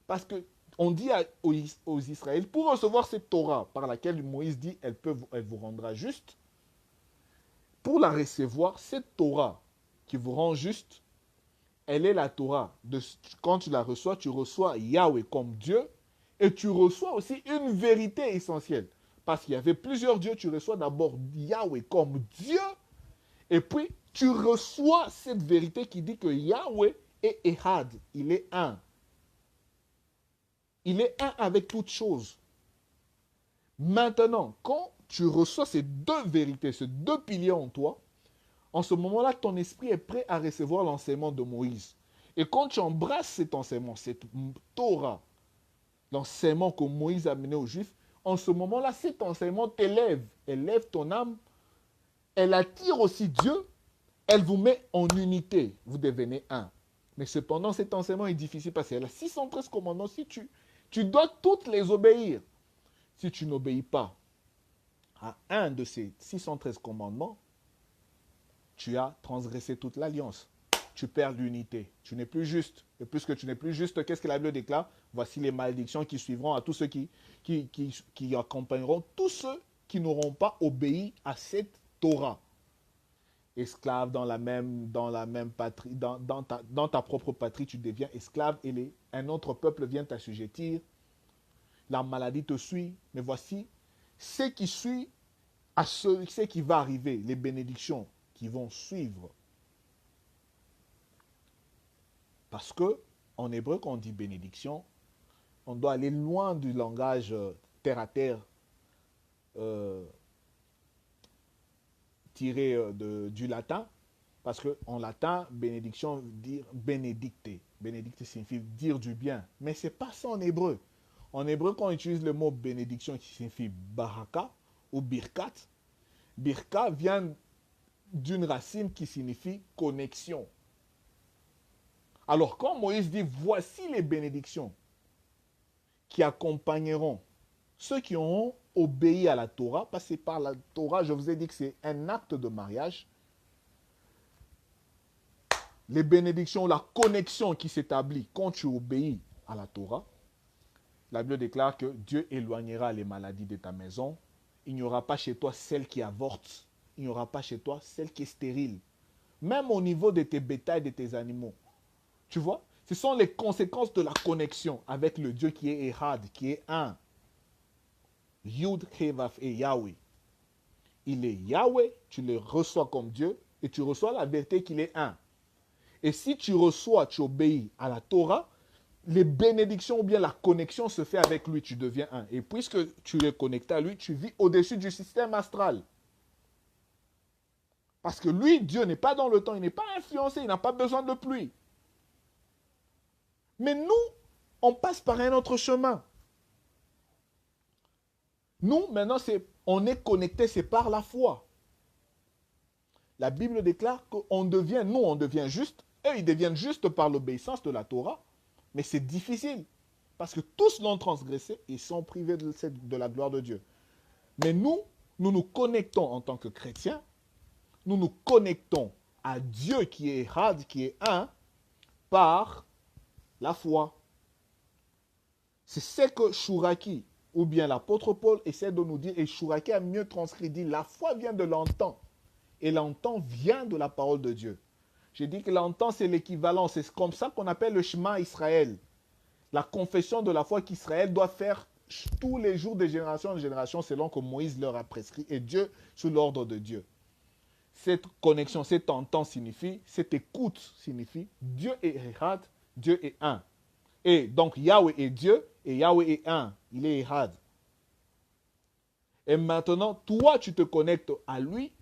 Parce qu'on dit aux Israéliens, pour recevoir cette Torah par laquelle Moïse dit, elle vous rendra juste, pour la recevoir, cette Torah qui vous rend juste, elle est la Torah. Quand tu la reçois, tu reçois Yahweh comme Dieu et tu reçois aussi une vérité essentielle. Parce qu'il y avait plusieurs dieux, tu reçois d'abord Yahweh comme Dieu et puis tu reçois cette vérité qui dit que Yahweh est Ehad, il est un. Il est un avec toutes choses. Maintenant, quand tu reçois ces deux vérités, ces deux piliers en toi, en ce moment-là, ton esprit est prêt à recevoir l'enseignement de Moïse. Et quand tu embrasses cet enseignement, cette Torah, l'enseignement que Moïse a mené aux Juifs, en ce moment-là, cet enseignement t'élève, élève ton âme, elle attire aussi Dieu, elle vous met en unité, vous devenez un. Mais cependant, cet enseignement est difficile parce qu'il y a 613 commandements, si tu dois toutes les obéir. Si tu n'obéis pas à un de ces 613 commandements, tu as transgressé toute l'alliance. Tu perds l'unité. Tu n'es plus juste. Et puisque tu n'es plus juste, qu'est-ce que la Bible déclare? Voici les malédictions qui suivront à tous ceux qui accompagneront tous ceux qui n'auront pas obéi à cette Torah. Esclave dans la même patrie, dans ta propre patrie, tu deviens esclave et un autre peuple vient t'assujettir. La maladie te suit. Mais voici ce qui suit à ce qui va arriver, les bénédictions qui vont suivre. Parce que, en hébreu, quand on dit bénédiction, on doit aller loin du langage terre à terre tiré du latin. Parce qu'en latin, bénédiction veut dire bénédicte. Bénédicte signifie dire du bien. Mais ce n'est pas ça en hébreu. En hébreu, quand on utilise le mot bénédiction qui signifie baraka ou birkat, birka vient d'une racine qui signifie connexion. Alors quand Moïse dit voici les bénédictions qui accompagneront ceux qui auront obéi à la Torah, parce que par la Torah, je vous ai dit que c'est un acte de mariage, les bénédictions, la connexion qui s'établit quand tu obéis à la Torah, la Bible déclare que Dieu éloignera les maladies de ta maison. Il n'y aura pas chez toi celle qui avorte. Il n'y aura pas chez toi celle qui est stérile. Même au niveau de tes bétails, de tes animaux. Tu vois? Ce sont les conséquences de la connexion avec le Dieu qui est Ehad, qui est un. Yud, Hevaf et Yahweh. Il est Yahweh, tu le reçois comme Dieu et tu reçois la vérité qu'il est un. Et si tu reçois, tu obéis à la Torah, les bénédictions ou bien la connexion se fait avec lui, tu deviens un. Et puisque tu es connecté à lui, tu vis au-dessus du système astral. Parce que lui, Dieu n'est pas dans le temps, il n'est pas influencé, il n'a pas besoin de pluie. Mais nous, on passe par un autre chemin. Nous, maintenant, on est connecté, c'est par la foi. La Bible déclare qu'on devient, nous, on devient juste. Eux, ils deviennent justes par l'obéissance de la Torah. Mais c'est difficile. Parce que tous l'ont transgressé et sont privés de la gloire de Dieu. Mais nous nous connectons en tant que chrétiens. Nous nous connectons à Dieu qui est Had, qui est un, par la foi. C'est ce que Chouraki, ou bien l'apôtre Paul, essaie de nous dire. Et Chouraki a mieux transcrit, dit, la foi vient de l'entendre. Et l'entend vient de la parole de Dieu. J'ai dit que l'entend, c'est l'équivalent. C'est comme ça qu'on appelle le Shema Israël. La confession de la foi qu'Israël doit faire tous les jours de génération en génération selon que Moïse leur a prescrit et Dieu sous l'ordre de Dieu. Cette connexion, cet entend signifie, cette écoute signifie Dieu est Ehad, Dieu est un. Et donc Yahweh est Dieu et Yahweh est un. Il est Ehad. Et maintenant, toi, tu te connectes à lui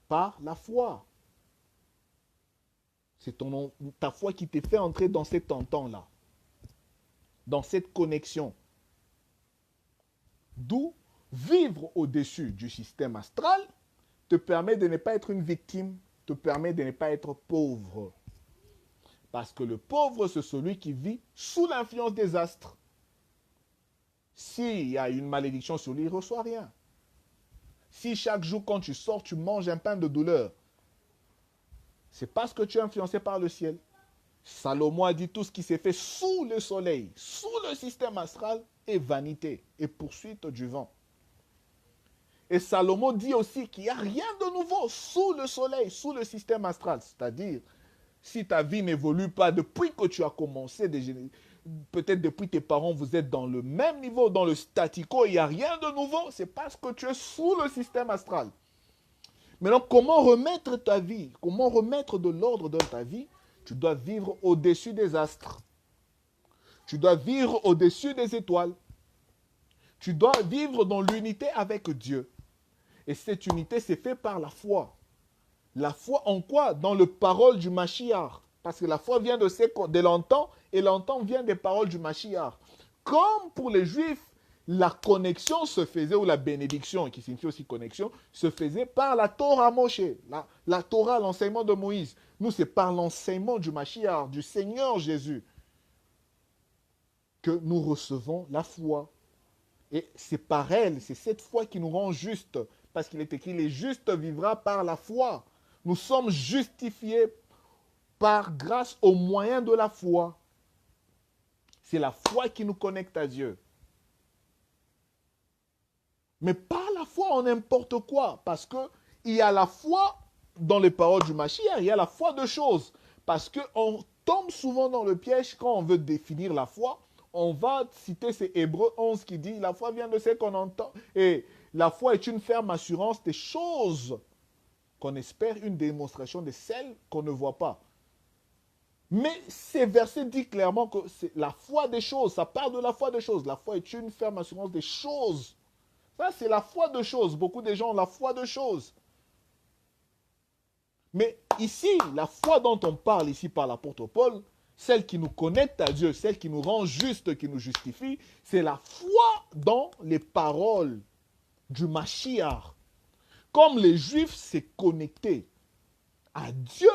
par la foi. C'est ta foi qui te fait entrer dans cet entend-là, dans cette connexion. D'où vivre au-dessus du système astral te permet de ne pas être une victime, te permet de ne pas être pauvre. Parce que le pauvre, c'est celui qui vit sous l'influence des astres. S'il y a une malédiction sur lui, il ne reçoit rien. Si chaque jour, quand tu sors, tu manges un pain de douleur, c'est parce que tu es influencé par le ciel. Salomon a dit tout ce qui s'est fait sous le soleil, sous le système astral, est vanité et poursuite du vent. Et Salomon dit aussi qu'il n'y a rien de nouveau sous le soleil, sous le système astral. C'est-à-dire, si ta vie n'évolue pas depuis que tu as commencé, peut-être depuis tes parents, vous êtes dans le même niveau, dans le statico, il n'y a rien de nouveau, c'est parce que tu es sous le système astral. Maintenant, comment remettre ta vie? Comment remettre de l'ordre dans ta vie? Tu dois vivre au-dessus des astres. Tu dois vivre au-dessus des étoiles. Tu dois vivre dans l'unité avec Dieu. Et cette unité, c'est fait par la foi. La foi en quoi? Dans le parole du Mashiach. Parce que la foi vient de l'entend et l'entend vient des paroles du Mashiach. Comme pour les Juifs, la connexion se faisait, ou la bénédiction, qui signifie aussi connexion, se faisait par la Torah Moshe, la Torah, l'enseignement de Moïse. Nous, c'est par l'enseignement du Mashiach, du Seigneur Jésus, que nous recevons la foi. Et c'est par elle, c'est cette foi qui nous rend justes. Parce qu'il est écrit, les justes vivra par la foi. Nous sommes justifiés par grâce au moyen de la foi. C'est la foi qui nous connecte à Dieu. Mais pas la foi en n'importe quoi. Parce qu'il y a la foi dans les paroles du Mashiach, il y a la foi de choses. Parce qu'on tombe souvent dans le piège quand on veut définir la foi. On va citer ces Hébreux 11 qui dit, la foi vient de ce qu'on entend. Et la foi est une ferme assurance des choses qu'on espère, une démonstration de celles qu'on ne voit pas. Mais ces versets disent clairement que c'est la foi des choses, ça parle de la foi des choses. La foi est une ferme assurance des choses. Ça, c'est la foi de choses. Beaucoup de gens ont la foi de choses. Mais ici, la foi dont on parle ici par l'apôtre Paul, celle qui nous connecte à Dieu, celle qui nous rend juste, qui nous justifie, c'est la foi dans les paroles du Mashiach. Comme les Juifs s'est connectés à Dieu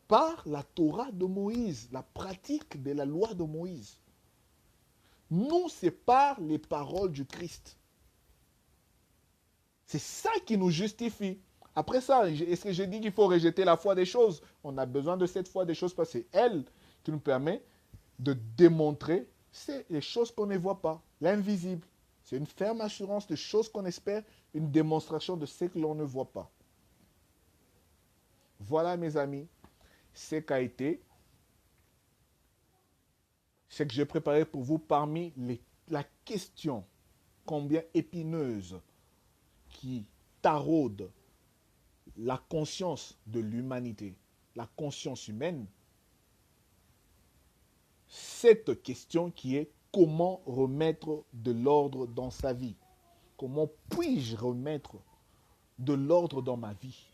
par la Torah de Moïse, la pratique de la loi de Moïse. Nous, c'est par les paroles du Christ. C'est ça qui nous justifie. Après ça, est-ce que j'ai dit qu'il faut rejeter la foi des choses? On a besoin de cette foi des choses parce que c'est elle qui nous permet de démontrer les choses qu'on ne voit pas, l'invisible. C'est une ferme assurance de choses qu'on espère, une démonstration de ce que l'on ne voit pas. Voilà, mes amis, ce qu'a été, ce que j'ai préparé pour vous parmi la question combien épineuse qui taraude la conscience de l'humanité, la conscience humaine. Cette question qui est comment remettre de l'ordre dans sa vie? Comment puis-je remettre de l'ordre dans ma vie?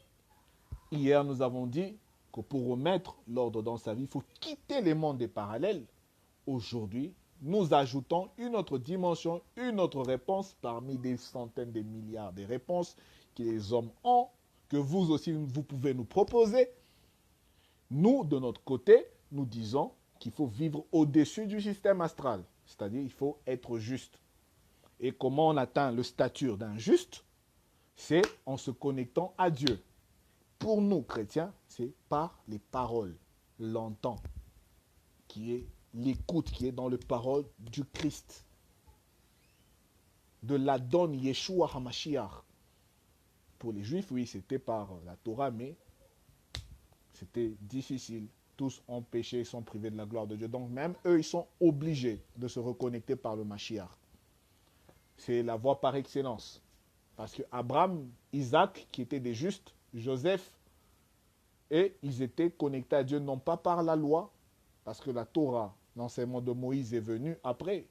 Hier, nous avons dit que pour remettre l'ordre dans sa vie, il faut quitter les mondes des parallèles aujourd'hui, nous ajoutons une autre dimension, une autre réponse parmi des centaines de milliards de réponses que les hommes ont, que vous aussi vous pouvez nous proposer. Nous, de notre côté, nous disons qu'il faut vivre au-dessus du système astral, c'est-à-dire il faut être juste. Et comment on atteint le statut d'un juste? C'est en se connectant à Dieu. Pour nous, chrétiens, c'est par les paroles, l'entend, qui est l'écoute, qui est dans les paroles du Christ, de l'Adon Yeshua HaMashiach. Pour les Juifs, oui, c'était par la Torah, mais c'était difficile. Tous ont péché et sont privés de la gloire de Dieu. Donc même eux, ils sont obligés de se reconnecter par le Mashiach. C'est la voie par excellence. Parce que Abraham, Isaac, qui étaient des justes, Joseph, et ils étaient connectés à Dieu non pas par la loi, parce que la Torah, l'enseignement de Moïse est venu après,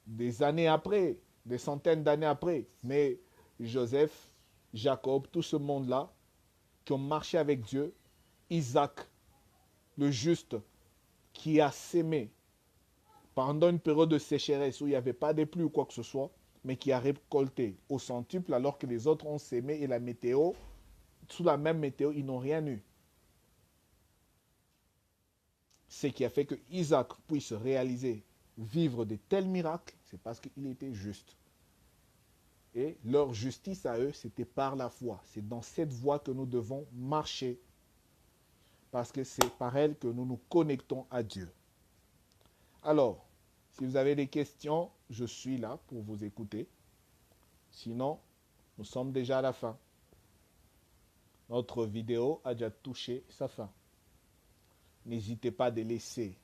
des années après, des centaines d'années après. Mais Joseph, Jacob, tout ce monde-là, qui ont marché avec Dieu, Isaac, le juste, qui a sémé pendant une période de sécheresse où il n'y avait pas de pluie ou quoi que ce soit, mais qui a récolté au centuple alors que les autres ont sémé et la météo, sous la même météo, ils n'ont rien eu. Ce qui a fait que Isaac puisse réaliser, vivre de tels miracles, c'est parce qu'il était juste. Et leur justice à eux, c'était par la foi. C'est dans cette voie que nous devons marcher. Parce que c'est par elle que nous nous connectons à Dieu. Alors, si vous avez des questions, je suis là pour vous écouter. Sinon, nous sommes déjà à la fin. Notre vidéo a déjà touché sa fin. N'hésitez pas à laisser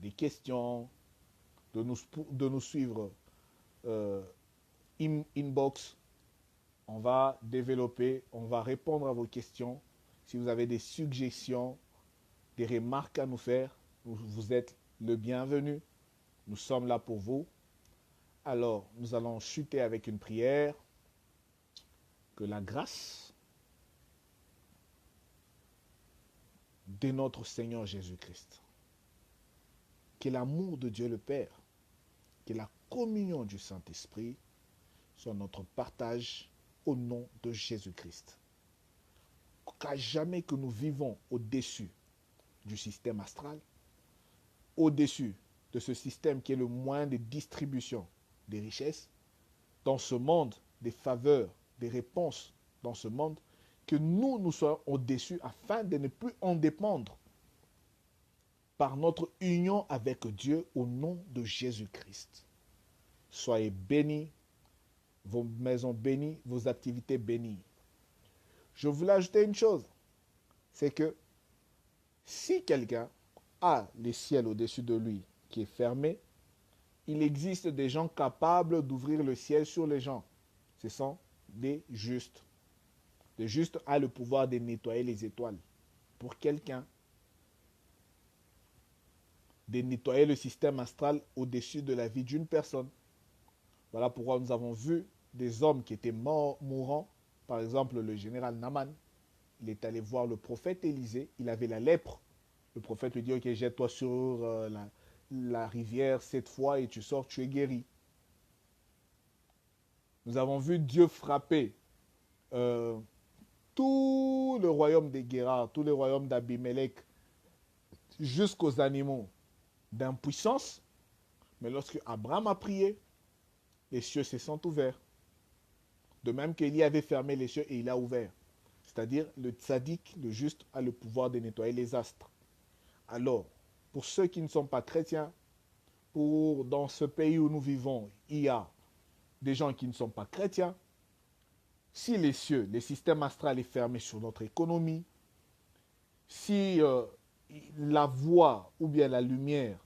des questions, de nous suivre inbox. On va développer, on va répondre à vos questions. Si vous avez des suggestions, des remarques à nous faire, vous êtes le bienvenu. Nous sommes là pour vous. Alors, nous allons chuter avec une prière. Que la grâce de notre Seigneur Jésus-Christ, que l'amour de Dieu le Père, que la communion du Saint-Esprit soit notre partage au nom de Jésus-Christ. Qu'à jamais que nous vivons au-dessus du système astral, au-dessus de ce système qui est le moyen de distribution des richesses, dans ce monde des faveurs, des réponses dans ce monde, que nous soyons au-dessus afin de ne plus en dépendre par notre union avec Dieu au nom de Jésus-Christ. Soyez bénis, vos maisons bénies, vos activités bénies. Je voulais ajouter une chose, c'est que si quelqu'un a le ciel au-dessus de lui qui est fermé, il existe des gens capables d'ouvrir le ciel sur les gens. Ce sont des justes. Le juste a le pouvoir de nettoyer les étoiles. Pour quelqu'un, de nettoyer le système astral au-dessus de la vie d'une personne. Voilà pourquoi nous avons vu des hommes qui étaient mourants. Par exemple, le général Naaman, il est allé voir le prophète Élisée. Il avait la lèpre. Le prophète lui dit, ok, jette-toi sur la rivière 7 fois et tu sors, tu es guéri. Nous avons vu Dieu frapper tout le royaume des Guérard, tout le royaume d'Abimelech, jusqu'aux animaux d'impuissance. Mais lorsque Abraham a prié, les cieux se sont ouverts. De même qu'Élie avait fermé les cieux et il a ouvert. C'est-à-dire, le tzaddik, le juste, a le pouvoir de nettoyer les astres. Alors, pour ceux qui ne sont pas chrétiens, dans ce pays où nous vivons, il y a des gens qui ne sont pas chrétiens. Si les cieux, le système astral est fermé sur notre économie, si la voie ou bien la lumière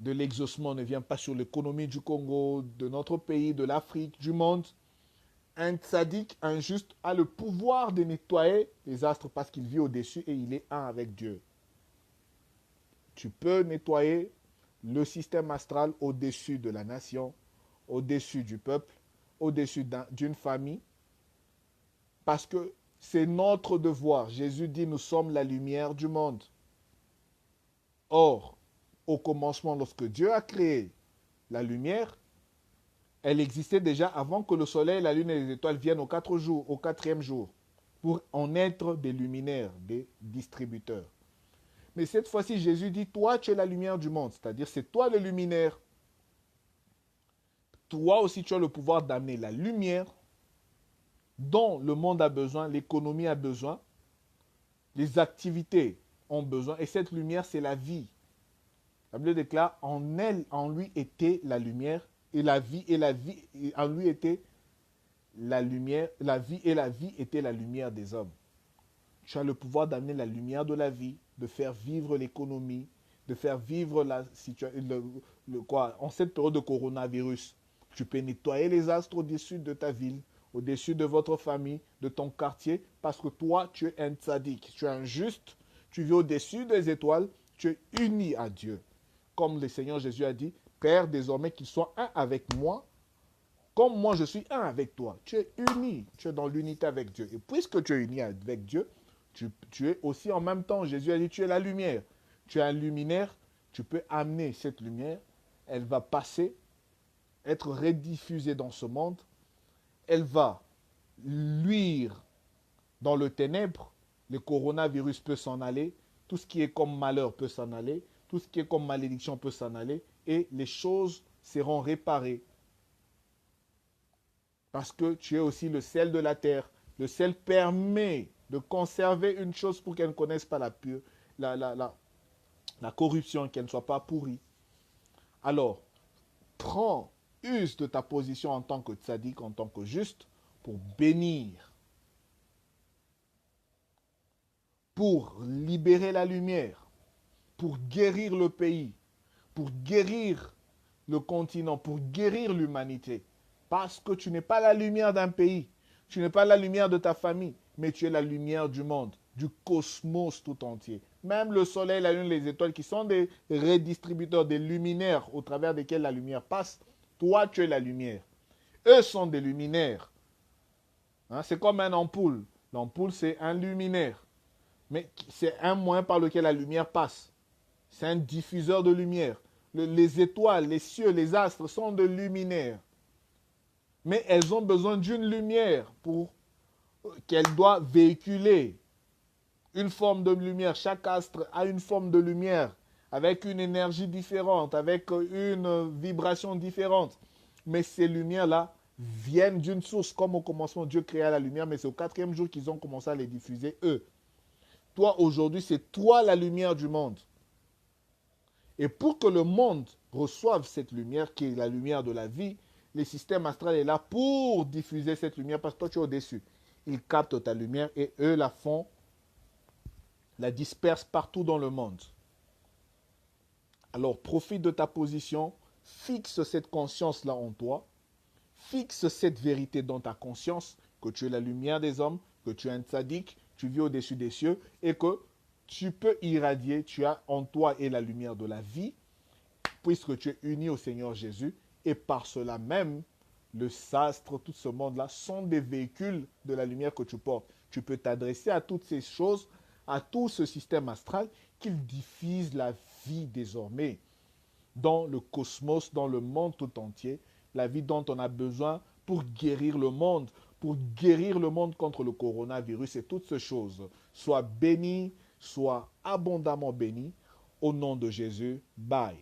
de l'exaucement ne vient pas sur l'économie du Congo, de notre pays, de l'Afrique, du monde, un tzaddik, un juste, a le pouvoir de nettoyer les astres parce qu'il vit au-dessus et il est un avec Dieu. Tu peux nettoyer le système astral au-dessus de la nation, au-dessus du peuple, au-dessus d'une famille, parce que c'est notre devoir. Jésus dit, nous sommes la lumière du monde. Or, au commencement, lorsque Dieu a créé la lumière, elle existait déjà avant que le soleil, la lune et les étoiles viennent au quatrième jour, pour en être des luminaires, des distributeurs. Mais cette fois-ci, Jésus dit, toi, tu es la lumière du monde, c'est-à-dire c'est toi le luminaire. Toi aussi, tu as le pouvoir d'amener la lumière dont le monde a besoin, l'économie a besoin, les activités ont besoin, et cette lumière, c'est la vie. La Bible déclare, en elle, en lui était la lumière, et la vie, en lui était la lumière, la vie, et la vie était la lumière des hommes. Tu as le pouvoir d'amener la lumière de la vie, de faire vivre l'économie, de faire vivre la situation, en cette période de coronavirus. Tu peux nettoyer les astres au-dessus de ta ville, au-dessus de votre famille, de ton quartier, parce que toi, tu es un tzaddik, tu es un juste, tu vis au-dessus des étoiles, tu es uni à Dieu. Comme le Seigneur Jésus a dit, Père, désormais qu'ils soient un avec moi, comme moi je suis un avec toi. Tu es uni, tu es dans l'unité avec Dieu. Et puisque tu es uni avec Dieu, tu es aussi en même temps, Jésus a dit, tu es la lumière. Tu es un luminaire, tu peux amener cette lumière, elle va passer, être rediffusée dans ce monde, elle va luire dans le ténèbre, le coronavirus peut s'en aller, tout ce qui est comme malheur peut s'en aller, tout ce qui est comme malédiction peut s'en aller, et les choses seront réparées. Parce que tu es aussi le sel de la terre. Le sel permet de conserver une chose pour qu'elle ne connaisse pas la corruption, qu'elle ne soit pas pourrie. Alors, use de ta position en tant que tzaddik, en tant que juste, pour bénir, pour libérer la lumière, pour guérir le pays, pour guérir le continent, pour guérir l'humanité. Parce que tu n'es pas la lumière d'un pays, tu n'es pas la lumière de ta famille, mais tu es la lumière du monde, du cosmos tout entier. Même le soleil, la lune, les étoiles qui sont des redistributeurs, des luminaires au travers desquels la lumière passe, toi tu es la lumière. Eux sont des luminaires. Hein, c'est comme une ampoule. L'ampoule c'est un luminaire. Mais c'est un moyen par lequel la lumière passe. C'est un diffuseur de lumière. Les étoiles, les cieux, les astres sont de luminaires. Mais elles ont besoin d'une lumière pour qu'elle doit véhiculer une forme de lumière. Chaque astre a une forme de lumière avec une énergie différente, avec une vibration différente. Mais ces lumières-là viennent d'une source. Comme au commencement, Dieu créa la lumière, mais c'est au quatrième jour qu'ils ont commencé à les diffuser, eux. Toi, aujourd'hui, c'est toi la lumière du monde. Et pour que le monde reçoive cette lumière, qui est la lumière de la vie, le système astral est là pour diffuser cette lumière, parce que toi, tu es au-dessus. Ils captent ta lumière et eux la font, la dispersent partout dans le monde. Alors, profite de ta position, fixe cette conscience-là en toi, fixe cette vérité dans ta conscience, que tu es la lumière des hommes, que tu es un tzaddik, tu vis au-dessus des cieux, et que tu peux irradier, tu as en toi et la lumière de la vie, puisque tu es uni au Seigneur Jésus, et par cela même, le sastre, tout ce monde-là, sont des véhicules de la lumière que tu portes. Tu peux t'adresser à toutes ces choses, à tout ce système astral, qu'il diffuse la vie désormais dans le cosmos, dans le monde tout entier, la vie dont on a besoin pour guérir le monde contre le coronavirus et toutes ces choses. Sois béni, sois abondamment béni. Au nom de Jésus, bye.